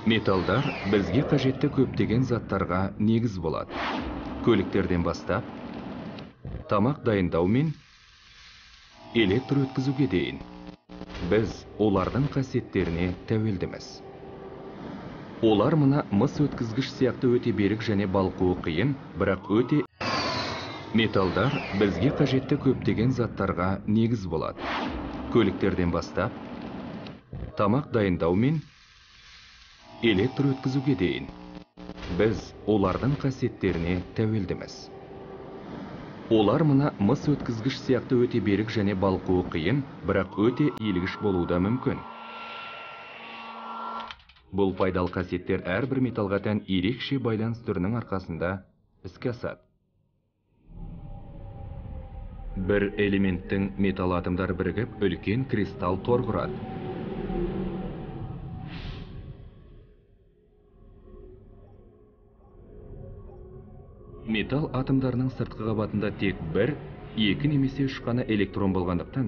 Металдар бізге қажетті көптеген заттарға негіз болады. Көліктерден бастап, тамақ дайындау мен электр өткізуге дейін. Біз олардың қасиеттеріне тәуелдіміз. Олар мына мыс өткізгіш сияқты өте берік және балқуы қиын, бірақ өте металдар бізге қажетті көптеген заттарға негіз болады. Көліктерден бастап, тамақ дайындау мен электр өткізуге дейін. Біз олардың қасиеттеріне тәуелдіміз. Олар мына мыс өткізгіш сияқты өте берік және балқуы қиын, бірақ өте иілгіш болуы да мүмкін. Бұл пайдалы қасиеттер әрбір металға тән ерекше байланыс түрінің арқасында іске асады. Бір элементтің металл атомдары бірігіп, үлкен кристалл тор құрады. Металл атомдарының сыртқы қабатында тек бір, екі немесе үш қана электрон болғандықтан,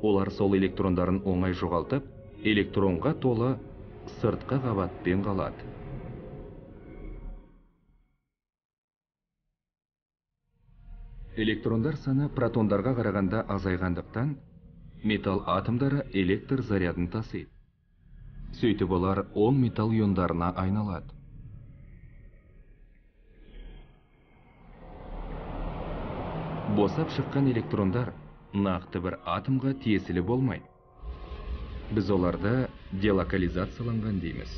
олар сол электрондарын оңай жоғалтып, электронға толы сыртқы қабатпен қалады. Электрондар саны протондарға қарағанда азайғандықтан, металл атомдары электр зарядын тасиды. Сөйтіп олар оң металл иондарына айналады. Босап шыққан электрондар нақты бір атомға тиесілі болмайды. Біз оларды делокализацияланған дейміз.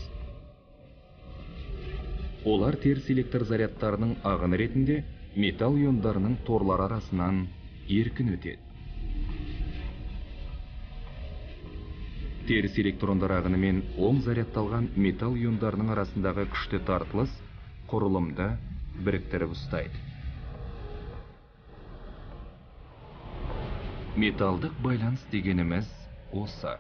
Олар теріс электр зарядтарының ағыны ретінде металл иондарының торлар арасынан еркін өтеді. Теріс электрондар ағыны мен оң зарядталған металл иондарының арасындағы күшті тартылыс құрылымды біріктіріп ұстайды. Металдық байланыс дегеніміз осы.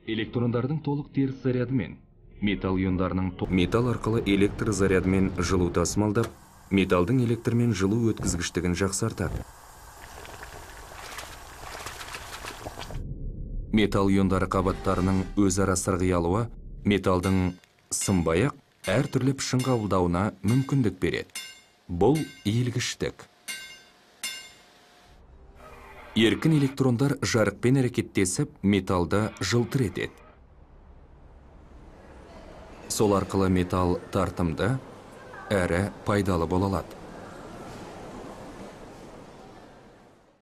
Электрондардың толық теріс зарядымен металл иондарының металл арқылы электр зарядымен жылу тасымалдап, металдың электрмен жылу өткізгіштігін жақсартады. Металл иондары қабаттарының өзара сырғиялуы металдың сынбай-ақ әртүрлі пішін қабылдауына мүмкіндік береді. Бұл иілгіштік. Еркін электрондар жарықпен әрекеттесіп, металды жылтыр етеді. Сол арқылы металл тартымды әрі пайдалы бола алады.